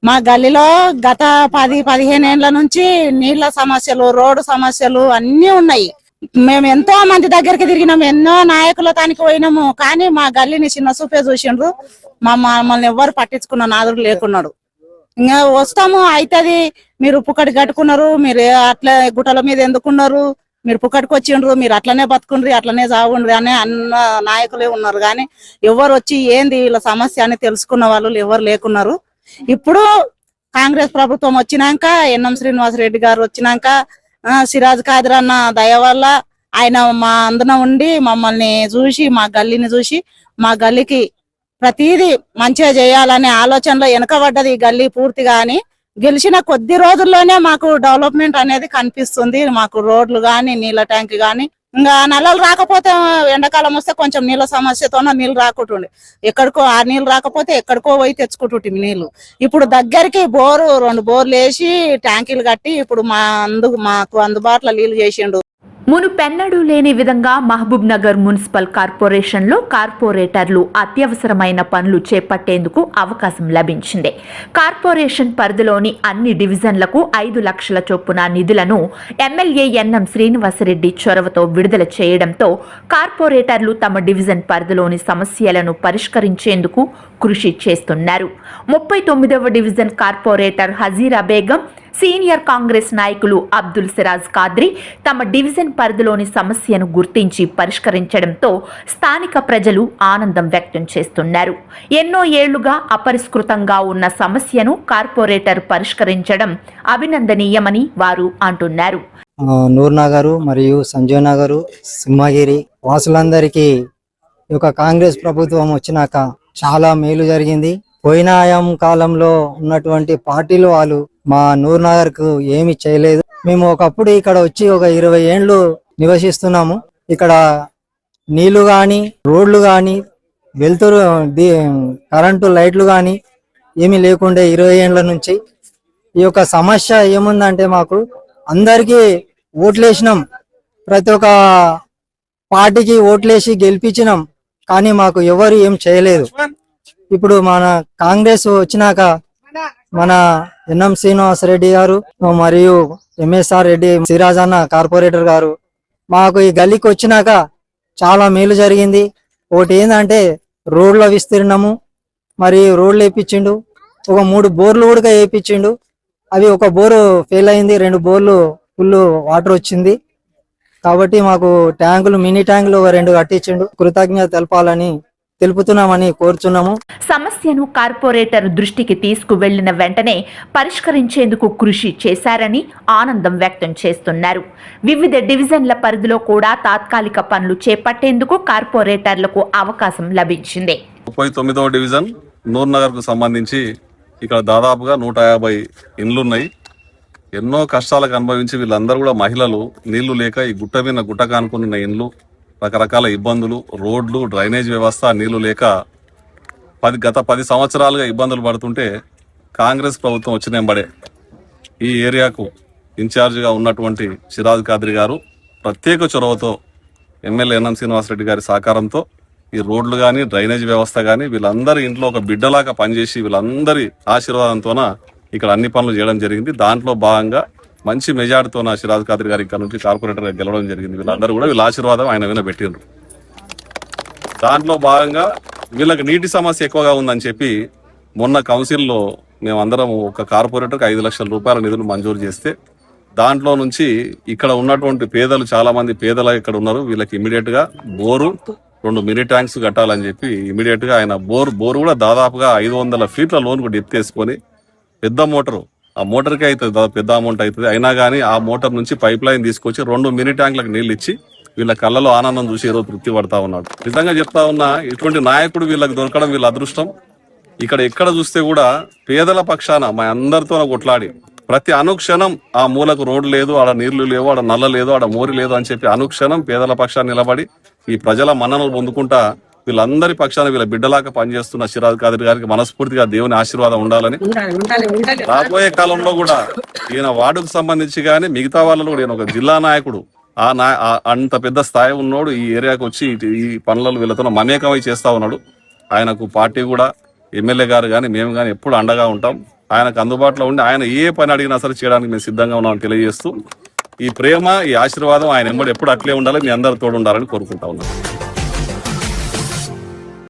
మా గల్లీలో గత 10-15 ఏళ్ల నుంచి నీళ్ల సమస్యలు, రోడ్డు సమస్యలు అన్నీ ఉన్నాయి. మేము ఎంతో మంది దగ్గరికి తిరిగినాము, ఎన్నో నాయకుల తానికి పోయినాము. కానీ మా గల్లీని చిన్న చూపే చూసిండ్రు. మమ్మల్ని ఎవ్వరు పట్టించుకున్న నాదుడు లేకున్నాడు. ఇంకా వస్తాము అవుతుంది, మీరు పుక్కడి కట్టుకున్నారు, మీరు అట్లా గుట్టల మీద ఎందుకున్నారు, మీరు పుక్కడికి వచ్చిండ్రు, మీరు అట్లనే బతుకుండ్రి, అట్లనే చావుండ్రి అనే అన్న నాయకులే ఉన్నారు. కానీ ఎవరు వచ్చి ఏంది వీళ్ళ సమస్య అని తెలుసుకున్న వాళ్ళు ఎవరు లేకున్నారు. ఇప్పుడు కాంగ్రెస్ ప్రభుత్వం వచ్చినాక, ఎన్ఎం శ్రీనివాసరెడ్డి గారు వచ్చినాక, సిరాజ్ ఖాదర్ అన్న దయ వల్ల ఆయన మా అందున ఉండి మమ్మల్ని చూసి, మా గల్లీని చూసి, మా గల్లీకి ప్రతిదీ మంచిగా చేయాలనే ఆలోచనలో వెనకబడ్డది ఈ గల్లీ పూర్తిగా. అని గెలిచిన కొద్ది రోజుల్లోనే మాకు డెవలప్మెంట్ అనేది కనిపిస్తుంది. మాకు రోడ్లు గాని, నీళ్ళ ట్యాంక్ గాని, ఇంకా నల్లలు రాకపోతే ఎండాకాలం వస్తే కొంచెం నీళ్ళ సమస్యతోనే నీళ్ళు రాకుంటుండే, ఎక్కడికో ఆ నీళ్ళు రాకపోతే ఎక్కడికో పోయి తెచ్చుకుంటుంటే నీళ్లు. ఇప్పుడు దగ్గరికి బోరు 2 బోర్లు వేసి ట్యాంకీలు కట్టి ఇప్పుడు మాకు అందుబాటులో నీళ్లు చేసిండు. మునుపెన్నడూ లేని విధంగా మహబూబ్ నగర్ మున్సిపల్ కార్పొరేషన్లో కార్పొరేటర్లు అత్యవసరమైన పనులు చేపట్టేందుకు అవకాశం లభించింది. కార్పొరేషన్ పరిధిలోని అన్ని డివిజన్లకు 5 లక్షల చొప్పున నిధులను ఎమ్మెల్యే ఎన్ఎం శ్రీనివాసరెడ్డి చొరవతో విడుదల చేయడంతో కార్పొరేటర్లు తమ డివిజన్ పరిధిలోని సమస్యలను పరిష్కరించేందుకు కృషి చేస్తున్నారు. 39వ division corporator Hajira Begum, senior Congress నాయకులు అబ్దుల్ సిరాజ్ ఖాద్రి తమ డివిజన్ పరిధిలోని సమస్యను గుర్తించి పరిష్కరించడంతో స్థానిక ప్రజలు ఆనందం వ్యక్తం చేస్తున్నారు. ఎన్నో ఏళ్లుగా అపరిష్కృతంగా ఉన్న సమస్యను కార్పొరేటర్ పరిష్కరించడం అభినందనీయమని వారు అంటున్నారు. నూర్నగర్ మరియు సంజయ్ నగర్, సింహగిరి వాసులందరికీ ఈ యొక్క కాంగ్రెస్ ప్రభుత్వం వచ్చినాక చాలా మేలు జరిగింది. పోయిన కాలంలో ఉన్నటువంటి పార్టీలు వాళ్ళు మా నూర్నగర్ కు ఏమి చేయలేదు. మేము ఒకప్పుడు ఇక్కడ వచ్చి ఒక 20 ఏండ్లు నివసిస్తున్నాము. ఇక్కడ నీళ్లు గాని, రోడ్లు గాని, వెలుతురు కరెంటు లైట్లు గాని ఏమీ లేకుండే 20 ఏండ్ల నుంచి. ఈ యొక్క సమస్య ఏముందంటే మాకు అందరికీ ఓట్లేసినాం, ప్రతి ఒక్క పార్టీకి ఓట్లేసి గెలిపించినాం, కానీ మాకు ఎవరు ఏం చేయలేదు. ఇప్పుడు మన కాంగ్రెస్ వచ్చినాక మన ఎన్ఎం శ్రీనివాసరెడ్డి గారు మరియు ఎంఎస్ఆర్ రెడ్డి సిరాజ్ అన్న కార్పొరేటర్ గారు మాకు ఈ గల్లీకి వచ్చినాక చాలా మేలు జరిగింది. ఒకటి ఏంటంటే రోడ్ల విస్తీర్ణము, మరి రోడ్లు వేయించిండు, ఒక 3 బోర్లు కూడా వేయించిండు. అవి ఒక బోరు ఫెయిల్ అయింది, 2 బోర్లు ఫుల్ వాటర్ వచ్చింది. కాబట్టి మాకు ట్యాంకులు, మినీ ట్యాంకులు 2 కట్టించిండు. కృతజ్ఞత తెలపాలని తెలుపుతున్నామని కోరుచున్నాము. సమస్యను కార్పొరేటర్ దృష్టికి తీసుకువెళ్లిన వెంటనే పరిష్కరించేందుకు కృషి చేశారని ఆనందం వ్యక్తం చేస్తున్నారు. వివిధ డివిజన్ల పరిధిలో కూడా తాత్కాలిక పనులు చేపట్టేందుకు కార్పొరేటర్లకు అవకాశం లభించింది. 39వ డివిజన్ నూర్నగర్ కు సంబంధించి ఇక్కడ దాదాపుగా 150 ఇండ్లున్నాయి. ఎన్నో కష్టాలకు అనుభవించి వీళ్ళందరూ కూడా మహిళలు, నీళ్లు లేక ఈ గుట్ట మీద గుట్ట కానుకున్న ఇండ్లు, రకరకాల ఇబ్బందులు, రోడ్లు, డ్రైనేజ్ వ్యవస్థ, నీళ్లు లేక గత 10 సంవత్సరాలుగా ఇబ్బందులు పడుతుంటే కాంగ్రెస్ ప్రభుత్వం వచ్చినంబడే ఈ ఏరియాకు ఇన్ఛార్జిగా ఉన్నటువంటి సిరాజ్ ఖాద్రి గారు ప్రత్యేక చొరవతో ఎమ్మెల్యే ఎన్ఎం శ్రీనివాసరెడ్డి గారి సహకారంతో ఈ రోడ్లు కానీ, డ్రైనేజ్ వ్యవస్థ కానీ వీళ్ళందరి ఇంట్లో ఒక బిడ్డలాగా పనిచేసి వీళ్ళందరి ఆశీర్వాదంతోన ఇక్కడ అన్ని పనులు చేయడం జరిగింది. దాంట్లో భాగంగా మంచి మెజార్టీతో నా సిరాజ్ ఖాద్రి గారి ఇక్కడ నుంచి కార్పొరేటర్ గెలవడం జరిగింది. వీళ్ళందరూ కూడా వీళ్ళ ఆశీర్వాదం ఆయన మీద పెట్టిండ్రు. దాంట్లో భాగంగా వీళ్ళకి నీటి సమస్య ఎక్కువగా ఉందని చెప్పి మొన్న కౌన్సిల్లో మేమందరం ఒక కార్పొరేటర్కి 5 లక్షల రూపాయల నిధులు మంజూరు చేస్తే దాంట్లో నుంచి ఇక్కడ ఉన్నటువంటి పేదలు, చాలా మంది పేదలు ఇక్కడ ఉన్నారు, వీళ్ళకి ఇమీడియట్ గా బోరు, 2 మినీ ట్యాంక్స్ కట్టాలని చెప్పి ఇమీడియట్ గా ఆయన బోరు కూడా దాదాపుగా 500 ఫీట్ల లోన్ కూడా ఎత్తేసుకొని పెద్ద మోటారు, ఆ మోటార్కి అవుతుంది పెద్ద అమౌంట్ అవుతుంది, అయినా కానీ ఆ మోటార్ నుంచి పైప్ లైన్ తీసుకొచ్చి 2 మినీ ట్యాంకులకు నీళ్ళు ఇచ్చి వీళ్ళ కళ్ళలో ఆనందం చూసి ఈరోజు తృప్తి పడతా ఉన్నాడు. నిజంగా చెప్తా ఉన్నా, ఇటువంటి నాయకుడు వీళ్ళకి దొరకడం వీళ్ళ అదృష్టం. ఇక్కడ ఎక్కడ చూస్తే కూడా పేదల పక్షాన మా అందరితో కొట్లాడి ప్రతి అనుక్షణం ఆ మూలకు రోడ్డు లేదు, ఆడ నీళ్లు లేవు, ఆడ నల్ల లేదు, ఆడ మోరి లేదు అని చెప్పి అనుక్షణం పేదల పక్షాన్ని నిలబడి ఈ ప్రజల మన్ననలు పొందుకుంటా వీళ్ళందరి పక్షాన వీళ్ళ బిడ్డలాగా పనిచేస్తున్న సిరాజ్ ఖాద్రి గారికి మనస్ఫూర్తిగా దేవుని ఆశీర్వాదం ఉండాలని, రాబోయే కాలంలో కూడా ఈయన వార్డుకు సంబంధించి కానీ మిగతా వాళ్ళలో కూడా ఈయన ఒక జిల్లా నాయకుడు, అంత పెద్ద స్థాయి ఉన్నోడు ఈ ఏరియాకి వచ్చి ఈ పనులను వీళ్ళతో మమేకమై చేస్తా ఉన్నాడు. ఆయనకు పార్టీ కూడా, ఎమ్మెల్యే గారు కానీ మేము కానీ ఎప్పుడు అండగా ఉంటాం. ఆయనకు అందుబాటులో ఉండి ఆయన ఏ పని అడిగినా సరే చేయడానికి మేము సిద్ధంగా ఉన్నామని తెలియజేస్తూ ఈ ప్రేమ ఈ ఆశీర్వాదం ఆయన ఎప్పుడు అట్లే ఉండాలి, మీ అందరు తోడు ఉండాలని కోరుకుంటా ఉన్నాం.